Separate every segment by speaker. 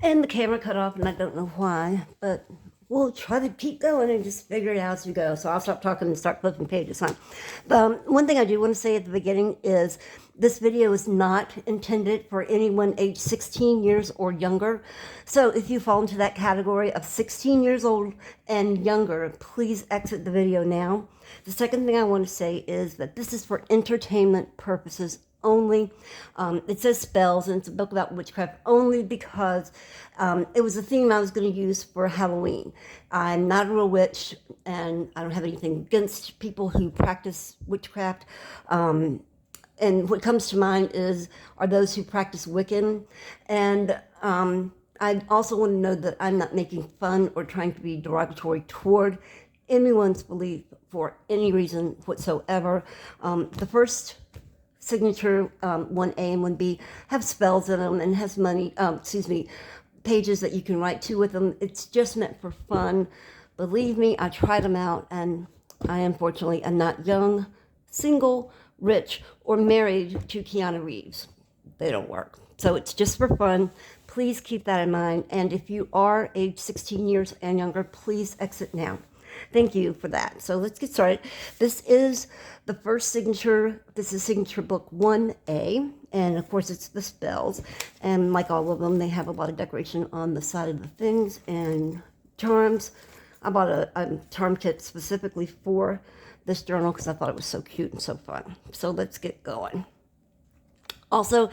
Speaker 1: And the camera cut off, and I don't know why, but we'll try to keep going and just figure it out as we go. So I'll stop talking and start flipping pages, huh? One thing I do want to say at the beginning is this video is not intended for anyone age 16 years or younger. So if you fall into that category of 16 years old and younger, please exit the video now. The second thing I want to say is that this is for entertainment purposes only. It says spells, and it's a book about witchcraft only because it was a theme I was going to use for Halloween. I'm not a real witch, and I don't have anything against people who practice witchcraft. And what comes to mind are those who practice Wiccan. And I also want to know that I'm not making fun or trying to be derogatory toward anyone's belief for any reason whatsoever. The first signature 1A and 1B have spells in them and has pages that you can write to with them. It's just meant for fun. Believe me, I tried them out, and I unfortunately am not young, single, rich, or married to Keanu Reeves. They don't work. So it's just for fun. Please keep that in mind. And if you are age 16 years and younger, please exit now. Thank you for that. So let's get started. This is the first signature. This is signature book 1A. And of course, it's the spells. And like all of them, they have a lot of decoration on the side of the things and charms. I bought a charm kit specifically for this journal because I thought it was so cute and so fun. So let's get going. Also,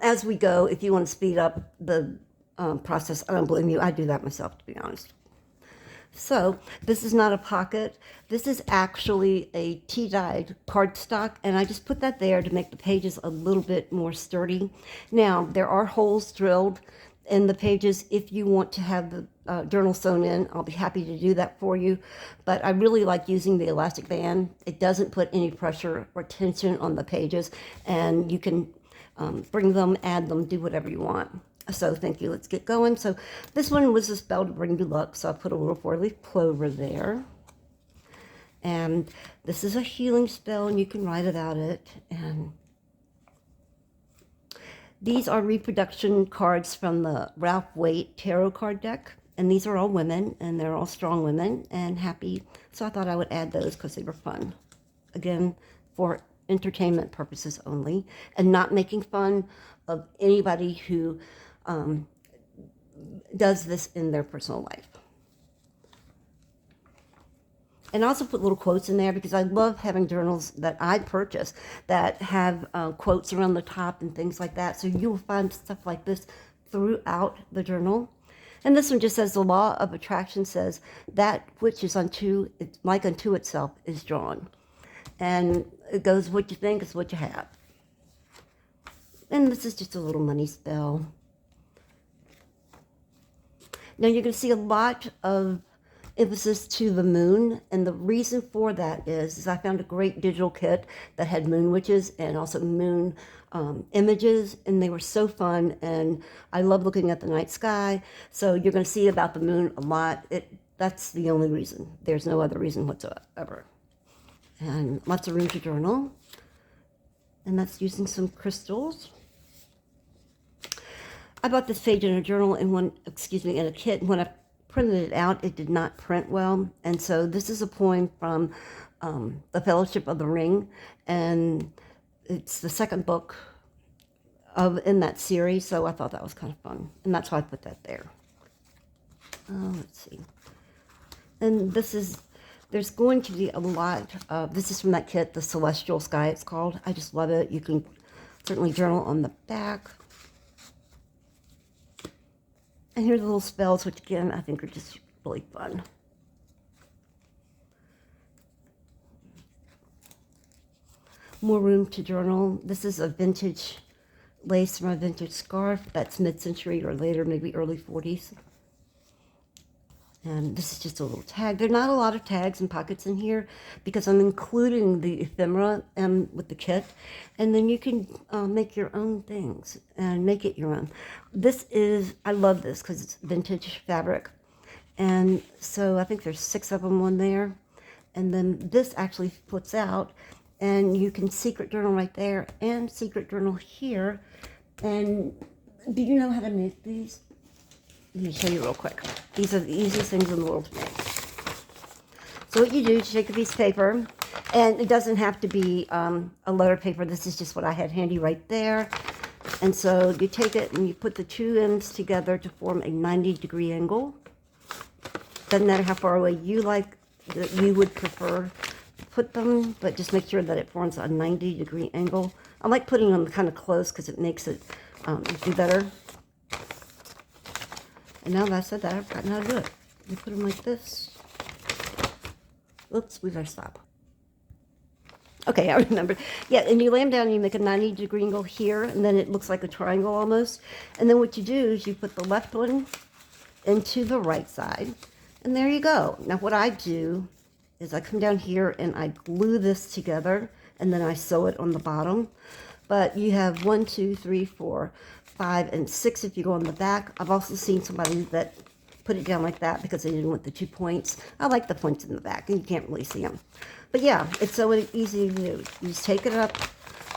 Speaker 1: as we go, if you want to speed up the process, I don't blame you. I do that myself, to be honest. So this is not a pocket. This is actually a tea-dyed cardstock, and I just put that there to make the pages a little bit more sturdy. Now, there are holes drilled in the pages. If you want to have the journal sewn in, I'll be happy to do that for you. But I really like using the elastic band. It doesn't put any pressure or tension on the pages, and you can bring them, add them, do whatever you want. So thank you. Let's get going. So this one was a spell to bring you luck. So I put a little four-leaf clover there. And this is a healing spell, and you can write about it. And these are reproduction cards from the Ralph Waite tarot card deck. And these are all women, and they're all strong women and happy. So I thought I would add those because they were fun. Again, for entertainment purposes only, and not making fun of anybody who does this in their personal life. And I also put little quotes in there because I love having journals that I purchase that have quotes around the top and things like that. So you will find stuff like this throughout the journal. And this one just says, the law of attraction says that which is like unto itself is drawn. And it goes, what you think is what you have. And this is just a little money spell. Now you're going to see a lot of emphasis to the moon, and the reason for that is I found a great digital kit that had moon witches and also moon images, and they were so fun, and I love looking at the night sky. So you're going to see about the moon a lot. That's the only reason. There's no other reason whatsoever. And lots of room to journal, and that's using some crystals. I bought this page in a journal in a kit. When I printed it out, it did not print well. And so this is a poem from The Fellowship of the Ring. And it's the second book in that series. So I thought that was kind of fun. And that's why I put that there. Let's see. And there's going to be a lot of, this is from that kit, The Celestial Sky it's called. I just love it. You can certainly journal on the back. And here's the little spells, which again, I think are just really fun. More room to journal. This is a vintage lace from a vintage scarf. That's mid-century or later, maybe early 40s. And this is just a little tag. There are not a lot of tags and pockets in here because I'm including the ephemera with the kit. And then you can make your own things and make it your own. I love this because it's vintage fabric. And so I think there's 6 of them on there. And then this actually flips out, and you can secret journal right there and secret journal here. And do you know how to make these? Let me show you real quick. These are the easiest things in the world to make. So what you do is you take a piece of paper, and it doesn't have to be a letter paper. This is just what I had handy right there. And so you take it and you put the two ends together to form a 90-degree angle. Doesn't matter how far away you would prefer to put them, but just make sure that it forms a 90-degree angle. I like putting them kind of close because it makes it do better. And now that I said that, I've forgotten how to do it. You put them like this. Oops, we better stop. Okay, I remember. Yeah, and you lay them down and you make a 90-degree angle here, and then it looks like a triangle almost. And then what you do is you put the left one into the right side, and there you go. Now what I do is I come down here and I glue this together, and then I sew it on the bottom. But you have 1, 2, 3, 4, 5, and 6 if you go on the back. I've also seen somebody that put it down like that because they didn't want the 2 points. I like the points in the back, and you can't really see them. But yeah, it's so easy to do. You just take it up,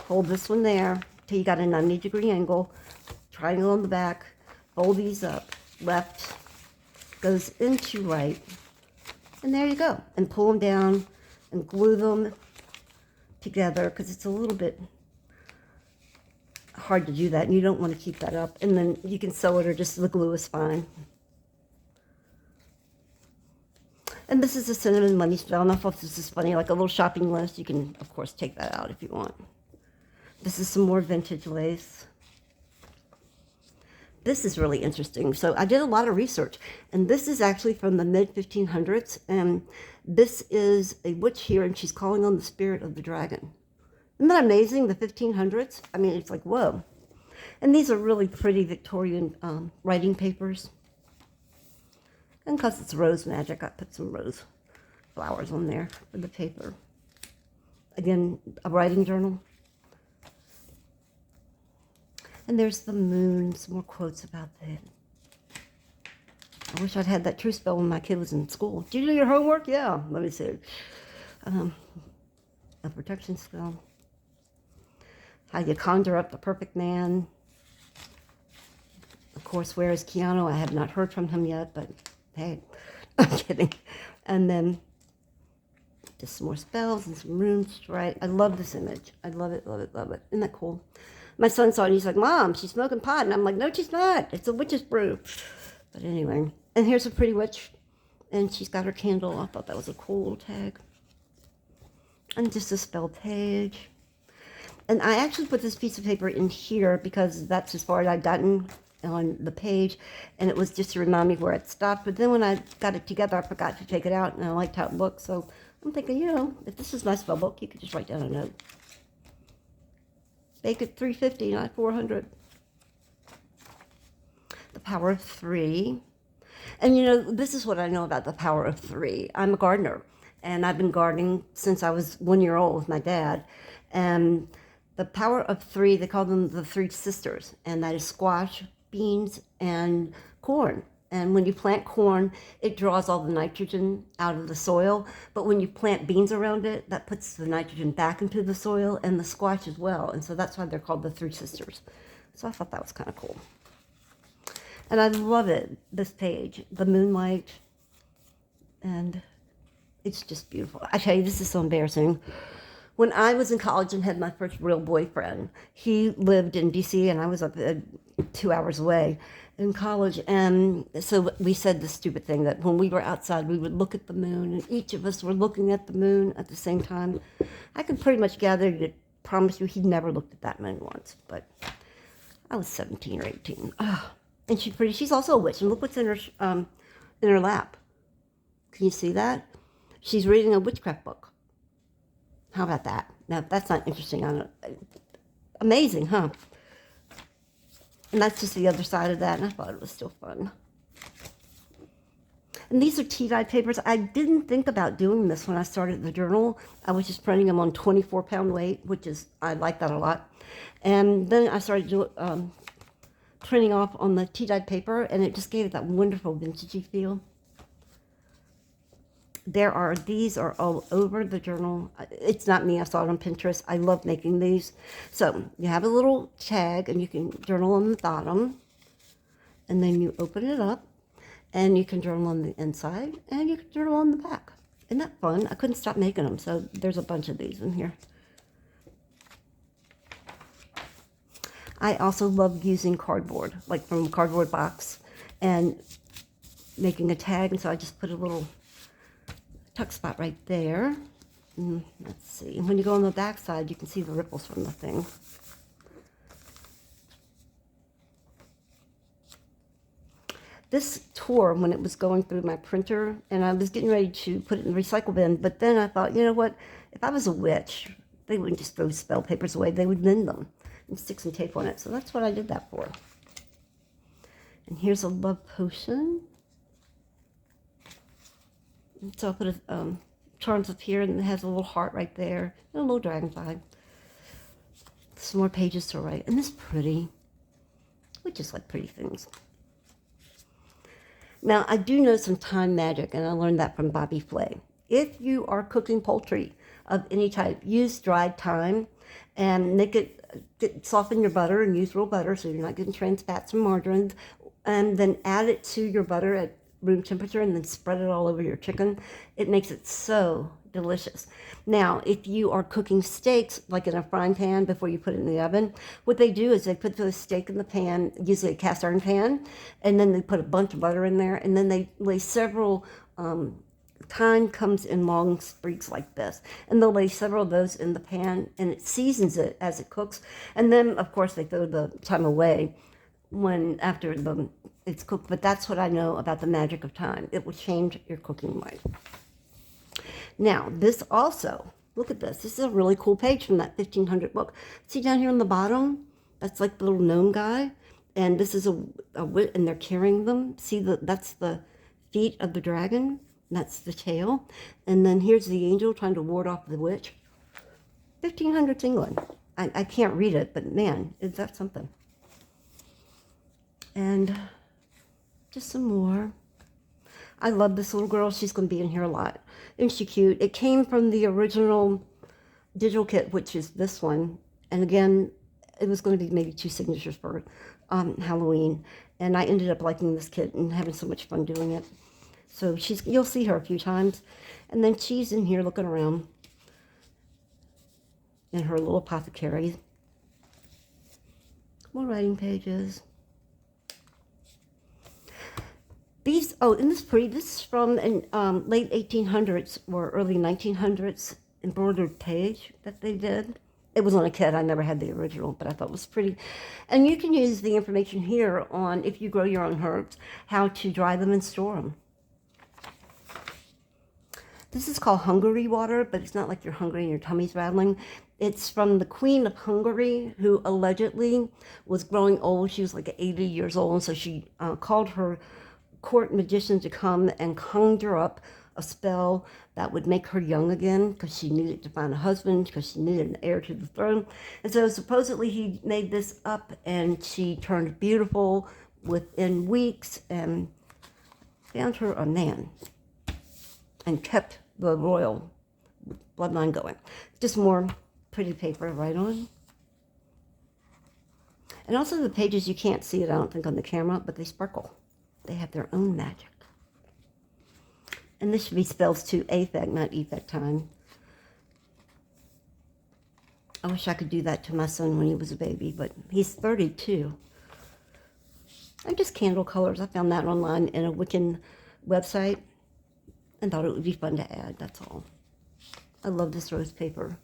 Speaker 1: hold this one there till you got a 90-degree angle, triangle on the back, fold these up, left goes into right, and there you go. And pull them down and glue them together because it's a little bit hard to do that, and you don't want to keep that up. And then you can sew it, or just the glue is fine. And this is a cinnamon money spell. And I thought this is funny, like a little shopping list. You can, of course, take that out if you want. This is some more vintage lace. This is really interesting. So I did a lot of research, and this is actually from the mid-1500s. And this is a witch here, and she's calling on the spirit of the dragon. Isn't that amazing, the 1500s? I mean, it's like, whoa. And these are really pretty Victorian writing papers. And because it's rose magic, I put some rose flowers on there for the paper. Again, a writing journal. And there's the moon, some more quotes about that. I wish I'd had that true spell when my kid was in school. Did you do your homework? Yeah, let me see. A protection spell. How you conjure up the perfect man. Of course, where is Keanu? I have not heard from him yet, but hey, I'm kidding. And then just some more spells and some runes to write. I love this image. I love it, love it, love it. Isn't that cool? My son saw it and he's like, Mom, she's smoking pot. And I'm like, no, she's not. It's a witch's brew. But anyway, and here's a pretty witch. And she's got her candle. I thought that was a cool little tag. And just a spell page. And I actually put this piece of paper in here because that's as far as I'd gotten on the page, and it was just to remind me where it stopped. But then when I got it together, I forgot to take it out, and I liked how it looked. So I'm thinking, you know, if this is my spell book, you could just write down a note. Make it 350, not 400. The power of 3. And you know, this is what I know about the power of 3. I'm a gardener, and I've been gardening since I was 1 year old with my dad. And the power of 3, they call them the 3 sisters, and that is squash, beans, and corn. And when you plant corn, it draws all the nitrogen out of the soil. But when you plant beans around it, that puts the nitrogen back into the soil, and the squash as well. And so that's why they're called the 3 sisters. So I thought that was kind of cool. And I love it, this page, the moonlight. And it's just beautiful. I tell you, this is so embarrassing. When I was in college and had my first real boyfriend, he lived in D.C. and I was up 2 hours away in college. And so we said the stupid thing that when we were outside, we would look at the moon, and each of us were looking at the moon at the same time. I could pretty much gather to promise you he'd never looked at that moon once, but I was 17 or 18. Oh, and she's also a witch. And look what's in her lap. Can you see that? She's reading a witchcraft book. How about that? Now, that's not interesting. Amazing, huh? And that's just the other side of that, and I thought it was still fun. And these are tea-dyed papers. I didn't think about doing this when I started the journal. I was just printing them on 24-pound weight, which is, I like that a lot. And then I started printing off on the tea-dyed paper, and it just gave it that wonderful vintagey feel. These are all over the journal. It's not me, I saw it on Pinterest. I love making these. So you have a little tag, and you can journal on the bottom. And then you open it up, and you can journal on the inside, and you can journal on the back. Isn't that fun? I couldn't stop making them, so there's a bunch of these in here. I also love using cardboard, like from a cardboard box, and making a tag, and so I just put a little tuck spot right there. Let's see. When you go on the back side, you can see the ripples from the thing. This tore when it was going through my printer, and I was getting ready to put it in the recycle bin, but then I thought, you know what? If I was a witch, they wouldn't just throw spell papers away. They would mend them and stick some tape on it. So that's what I did that for. And here's a love potion. So I'll put a charms up here, and it has a little heart right there, and a little dragonfly. Some more pages to write. And this pretty. We just like pretty things. Now, I do know some time magic, and I learned that from Bobby Flay. If you are cooking poultry of any type, use dried thyme and make it soften your butter and use real butter so you're not getting trans fats and margarines, and then add it to your butter at room temperature and then spread it all over your chicken. It makes it so delicious. Now, if you are cooking steaks, like in a frying pan before you put it in the oven, what they do is they put the steak in the pan, usually a cast iron pan, and then they put a bunch of butter in there, and then they lay several, thyme comes in long sprigs like this, and they'll lay several of those in the pan, and it seasons it as it cooks, and then, of course, they throw the thyme away after it's cooked. But that's what I know about the magic of thyme. It will change your cooking life. Now, this also, look at this. This is a really cool page from that 1500 book. See down here on the bottom? That's like the little gnome guy. And this is a witch, and they're carrying them. See, that's the feet of the dragon. That's the tail. And then here's the angel trying to ward off the witch. 1500s England. I can't read it, but man, is that something. And just some more. I love this little girl. She's going to be in here a lot. Isn't she cute? It came from the original digital kit, which is this one. And again, it was going to be maybe 2 signatures for Halloween. And I ended up liking this kit and having so much fun doing it. So you'll see her a few times. And then she's in here looking around in her little apothecary. More writing pages. These, isn't this pretty? This is from late 1800s or early 1900s embroidered page that they did. It was on a kit. I never had the original, but I thought it was pretty. And you can use the information here on, if you grow your own herbs, how to dry them and store them. This is called Hungary water, but it's not like you're hungry and your tummy's rattling. It's from the Queen of Hungary, who allegedly was growing old. She was like 80 years old, and so she called her court magician to come and conjure up a spell that would make her young again, because she needed to find a husband, because she needed an heir to the throne. And so supposedly he made this up, and she turned beautiful within weeks and found her a man and kept the royal bloodline going. Just more pretty paper right on. And also the pages, you can't see it, I don't think, on the camera, but they sparkle. They have their own magic. And this should be spells to affect, not effect time. I wish I could do that to my son when he was a baby, but he's 32. And just candle colors. I found that online in a Wiccan website and thought it would be fun to add, that's all. I love this rose paper.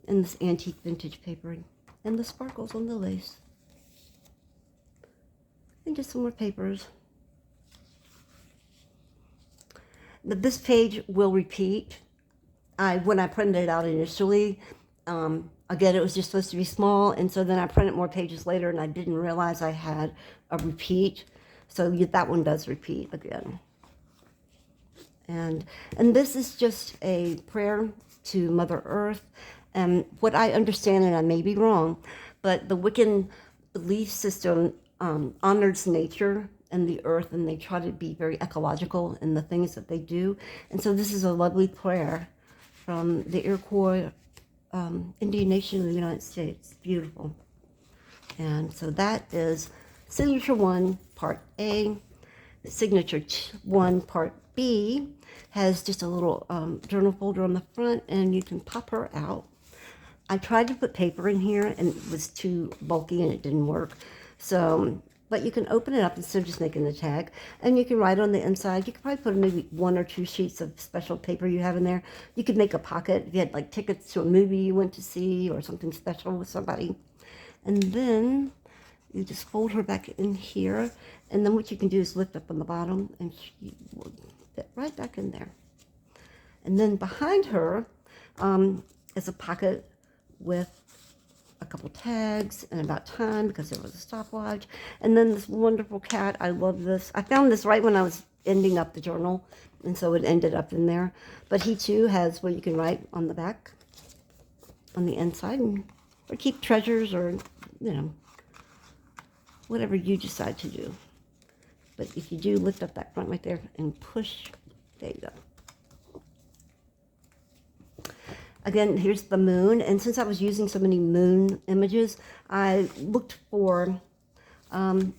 Speaker 1: And this antique vintage paper. And the sparkles on the lace. And just some more papers. This page will repeat. When I printed it out initially, again, it was just supposed to be small, and so then I printed more pages later, and I didn't realize I had a repeat. So that one does repeat again. And this is just a prayer to Mother Earth. And what I understand, and I may be wrong, but the Wiccan belief system honors nature and the earth, and they try to be very ecological in the things that they do. And so this is a lovely prayer from the Iroquois Indian nation of the United States. Beautiful. And so that is Signature 1, Part A. Signature 1, Part B has just a little journal folder on the front, and you can pop her out. I tried to put paper in here, and it was too bulky, and it didn't work. So, but you can open it up instead of just making the tag, and you can write on the inside. You could probably put maybe 1 or 2 sheets of special paper you have in there. You could make a pocket if you had like tickets to a movie you went to see or something special with somebody. And then you just fold her back in here, and then what you can do is lift up on the bottom, and she will fit right back in there. And then behind her is a pocket with a couple tags and about time, because there was a stopwatch. And then this wonderful cat. I love this. I found this right when I was ending up the journal, and so it ended up in there. But he too has where you can write on the back, on the inside, or keep treasures, or whatever you decide to do. But if you do, lift up that front right there and push, there you go. Again, here's the moon, and since I was using so many moon images, I looked for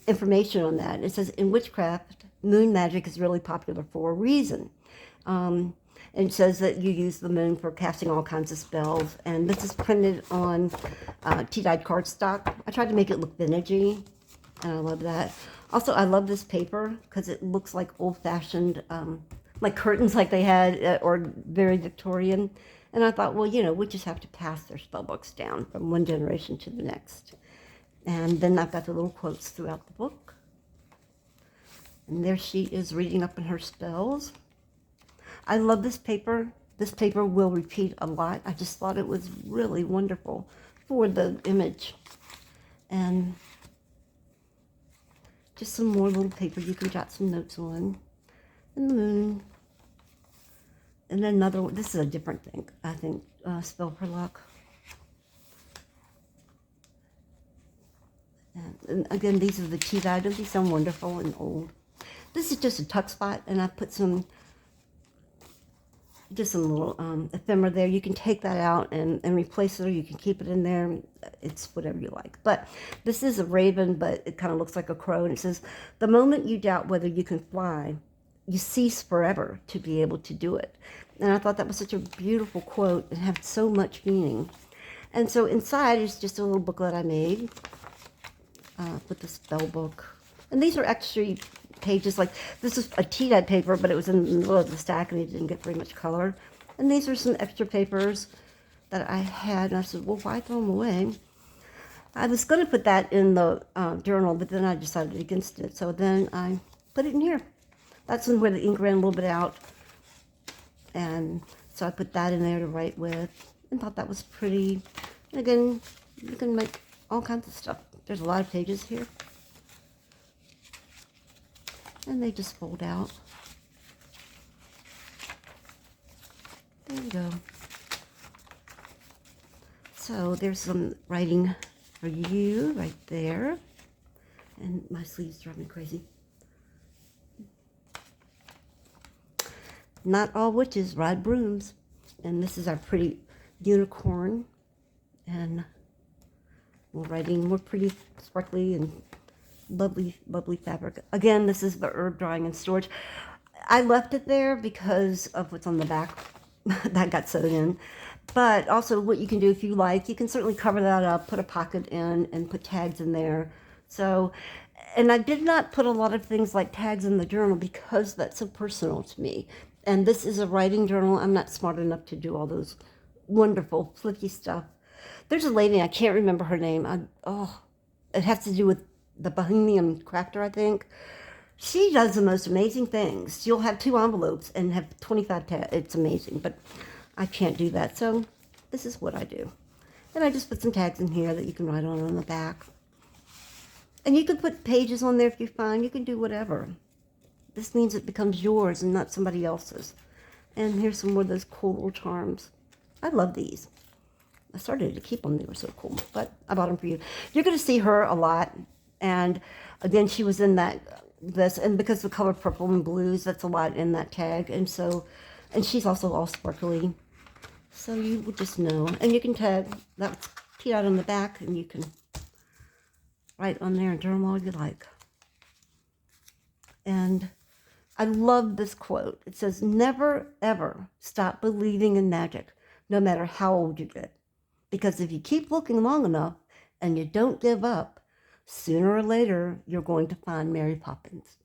Speaker 1: information on that. It says, in witchcraft, moon magic is really popular for a reason. And it says that you use the moon for casting all kinds of spells, and this is printed on tea-dyed cardstock. I tried to make it look vintagey, and I love that. Also, I love this paper because it looks like old-fashioned, like curtains like they had, or very Victorian. And I thought, well, witches have to pass their spell books down from one generation to the next. And then I've got the little quotes throughout the book. And there she is reading up on her spells. I love this paper. This paper will repeat a lot. I just thought it was really wonderful for the image. And just some more little paper you can jot some notes on. And the moon. And then another one. This is a different thing, I think. Spell for luck. And again, these are the tea items. These sound wonderful and old. This is just a tuck spot, and I put some little ephemera there. You can take that out and replace it, or you can keep it in there. It's whatever you like. But this is a raven, but it kind of looks like a crow. And it says, the moment you doubt whether you can fly, you cease forever to be able to do it. And I thought that was such a beautiful quote. It had so much meaning. And so inside is just a little booklet I made with the spell book. And these are extra pages. Like, this is a tea-dyed paper, but it was in the middle of the stack, and it didn't get very much color. And these are some extra papers that I had. And I said, well, why throw them away? I was going to put that in the journal, but then I decided against it. So then I put it in here. That's where the ink ran a little bit out. And so I put that in there to write with, and thought that was pretty. And again, you can make all kinds of stuff. There's a lot of pages here. And they just fold out. There you go. So there's some writing for you right there. And my sleeves drive me crazy. Not all witches ride brooms. And this is our pretty unicorn. And we're writing more pretty sparkly and lovely, lovely fabric. Again, this is the herb drying and storage. I left it there because of what's on the back. That got sewed in. But also what you can do if you like, you can certainly cover that up, put a pocket in, and put tags in there. So, and I did not put a lot of things like tags in the journal because that's so personal to me. And this is a writing journal. I'm not smart enough to do all those wonderful flicky stuff. There's a lady, I can't remember her name. It has to do with the Bohemian Crafter, I think. She does the most amazing things. She'll have 2 envelopes and have 25 tags. It's amazing, but I can't do that. So this is what I do. And I just put some tags in here that you can write on the back. And you can put pages on there if you find. You can do whatever. This means it becomes yours and not somebody else's. And here's some more of those cool little charms. I love these. I started to keep them. They were so cool. But I bought them for you. You're going to see her a lot. And again, she was in this. And because the color purple and blues, that's a lot in that tag. And so, and she's also all sparkly. So you will just know. And you can tag, that's teed out on the back. And you can Write on there and journal all you like. And I love this quote. It says, never, ever stop believing in magic, no matter how old you get. Because if you keep looking long enough and you don't give up, sooner or later, you're going to find Mary Poppins.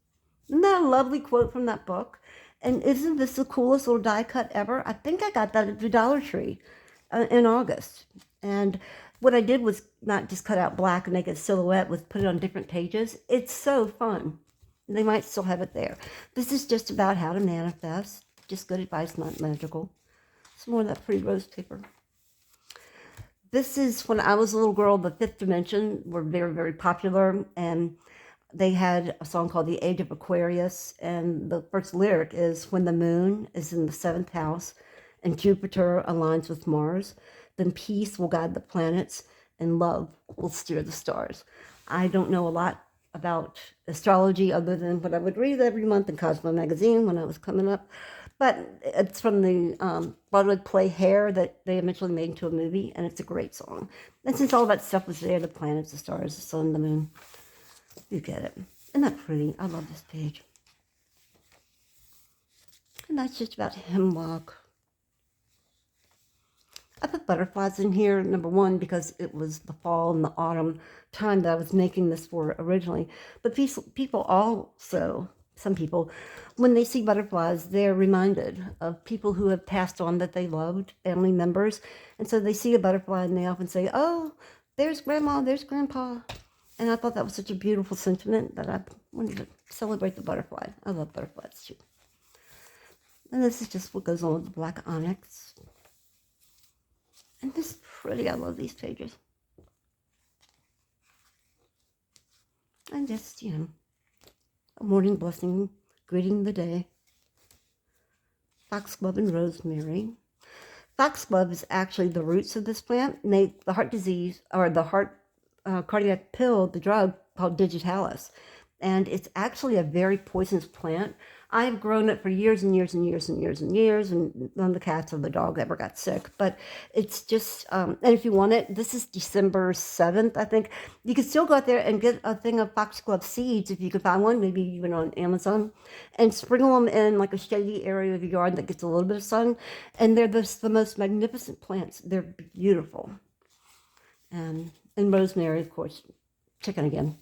Speaker 1: Isn't that a lovely quote from that book? And isn't this the coolest little die cut ever? I think I got that at the Dollar Tree in August. And what I did was not just cut out black and make a silhouette, was put it on different pages. It's so fun. They might still have it there. This is just about how to manifest. Just good advice, not magical. Some more of that pretty rose paper. This is when I was a little girl, the Fifth Dimension were very, very popular. And they had a song called The Age of Aquarius. And the first lyric is, when the moon is in the 7th house and Jupiter aligns with Mars, then peace will guide the planets and love will steer the stars. I don't know a lot about astrology other than what I would read every month in Cosmo magazine when I was coming up. But it's from the Broadway play Hair that they eventually made into a movie, and it's a great song. And since all that stuff was there, the planets, the stars, the sun, the moon, you get it. Isn't that pretty? I love this page. And that's just about hemlock. I put butterflies in here, number one, because it was the fall and the autumn time that I was making this for originally. But people also, some people, when they see butterflies, they're reminded of people who have passed on that they loved, family members. And so they see a butterfly and they often say, oh, there's Grandma, there's Grandpa. And I thought that was such a beautiful sentiment that I wanted to celebrate the butterfly. I love butterflies too. And this is just what goes on with the black onyx. And this is pretty. I love these pages. And just, you know, a morning blessing, greeting the day. Foxglove and rosemary. Foxglove is actually the roots of this plant. And the heart disease, or the heart cardiac pill, the drug called digitalis. And it's actually a very poisonous plant. I've grown it for years and years and years and years and years, and none of the cats or the dog ever got sick. But it's just, and if you want it, this is December 7th, I think. You can still go out there and get a thing of foxglove seeds if you can find one, maybe even on Amazon, and sprinkle them in like a shady area of your yard that gets a little bit of sun. And they're the most magnificent plants. They're beautiful. And rosemary, of course, chicken again.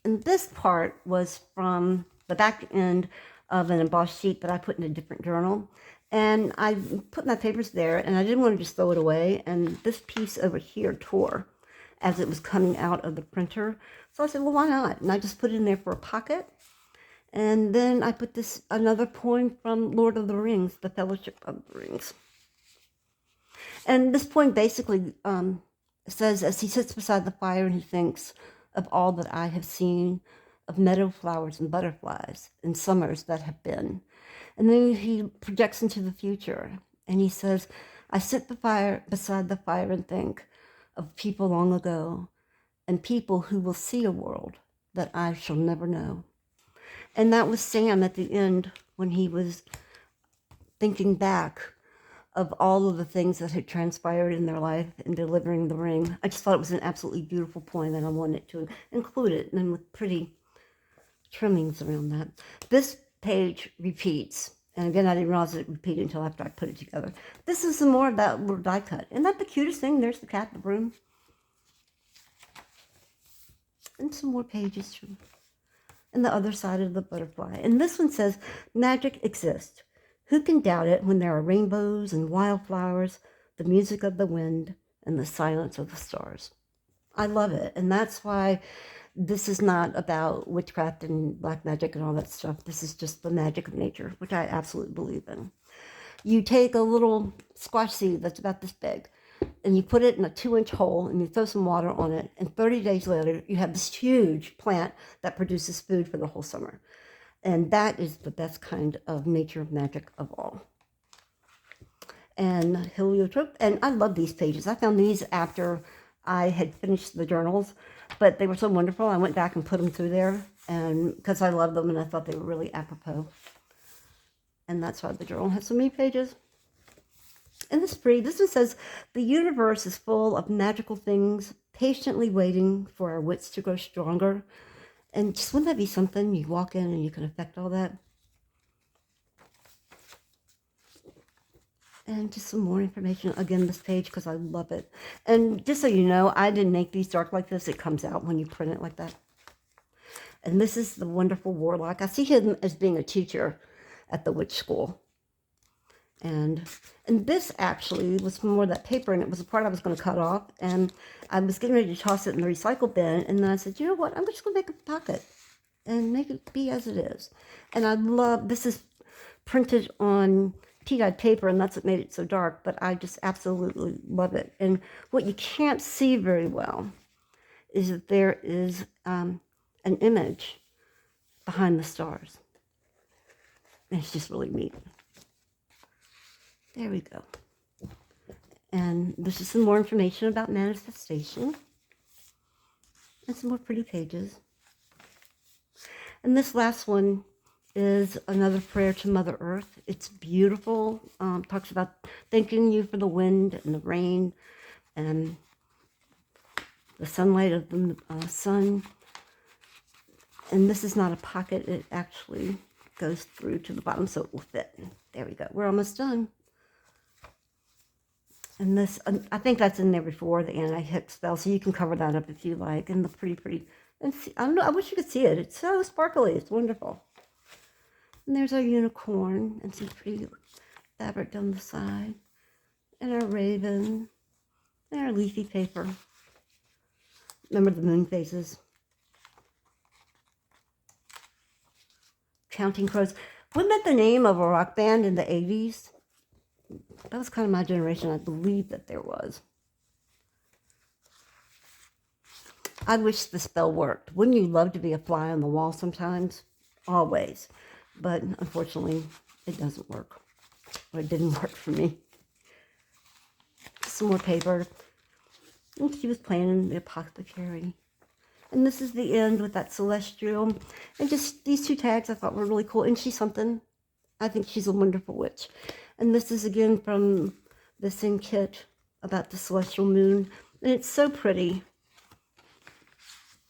Speaker 1: And this part was from the back end of an embossed sheet that I put in a different journal. And I put my papers there, and I didn't want to just throw it away. And this piece over here tore as it was coming out of the printer. So I said, well, why not? And I just put it in there for a pocket. And then I put this, another poem from Lord of the Rings, The Fellowship of the Rings. And this poem basically says, as he sits beside the fire and he thinks of all that I have seen, of meadow flowers and butterflies and summers that have been. And then he projects into the future and he says, I sit beside the fire and think of people long ago and people who will see a world that I shall never know. And that was Sam at the end when he was thinking back of all of the things that had transpired in their life in delivering the ring. I just thought it was an absolutely beautiful poem and I wanted to include it, and then with pretty trimmings around that. This page repeats, and again, I didn't realize it repeated until after I put it together. This is some more of that little die cut. Isn't that the cutest thing? There's the cat, the broom. And some more pages from and the other side of the butterfly. And this one says, magic exists. Who can doubt it when there are rainbows and wildflowers, the music of the wind, and the silence of the stars? I love it. And that's why this is not about witchcraft and black magic and all that stuff. This is just the magic of nature, which I absolutely believe in. You take a little squash seed that's about this big, and you put it in a 2-inch hole, and you throw some water on it, and 30 days later, you have this huge plant that produces food for the whole summer. And that is the best kind of nature magic of all. And heliotrope, and I love these pages. I found these after I had finished the journals, but they were so wonderful. I went back and put them through there, and because I love them, and I thought they were really apropos. And that's why the journal has so many pages. And this is pretty. This one says, the universe is full of magical things patiently waiting for our wits to grow stronger. And just wouldn't that be something? You walk in and you can affect all that. And just some more information, again, this page, because I love it. And just so you know, I didn't make these dark like this. It comes out when you print it like that. And this is the wonderful warlock. I see him as being a teacher at the witch school. And this actually was more of that paper, and it was a part I was going to cut off. And I was getting ready to toss it in the recycle bin. And then I said, you know what? I'm just going to make a pocket and make it be as it is. And I love, this is printed on tea-dyed paper, and that's what made it so dark, but I just absolutely love it. And what you can't see very well is that there is an image behind the stars. And it's just really neat. There we go. And this is some more information about manifestation. And some more pretty pages. And this last one is another prayer to Mother Earth. It's beautiful. Talks about thanking you for the wind and the rain and the sunlight of the sun. And this is not a pocket. It actually goes through to the bottom so it will fit. There we go. We're almost done. And this, I think that's in there before the anti-hick spell, so you can cover that up if you like. And the pretty, and see, I don't know, I wish you could see it. It's so sparkly. It's wonderful. And there's our unicorn and some pretty fabric down the side. And our raven. And our leafy paper. Remember the moon phases. Counting crows. Wasn't that the name of a rock band in the 80s? That was kind of my generation. I believe that there was. I wish the spell worked. Wouldn't you love to be a fly on the wall sometimes? Always. But unfortunately, it doesn't work. Or it didn't work for me. Some more paper. And she was playing in the apothecary. And this is the end with that celestial. And just these two tags I thought were really cool. And she's something. I think she's a wonderful witch. And this is again from the same kit about the celestial moon. And it's so pretty.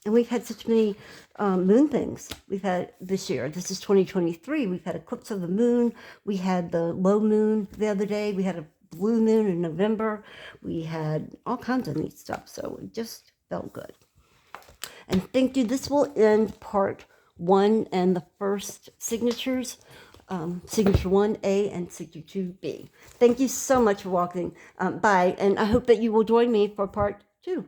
Speaker 1: And we've had such many moon things we've had this year. This is 2023. We've had eclipse of the moon. We had the low moon the other day. We had a blue moon in November. We had all kinds of neat stuff. So it just felt good. And thank you. This will end part 1 and the first signatures. Signature 1A and signature 2B. Thank you so much for walking by. And I hope that you will join me for part 2.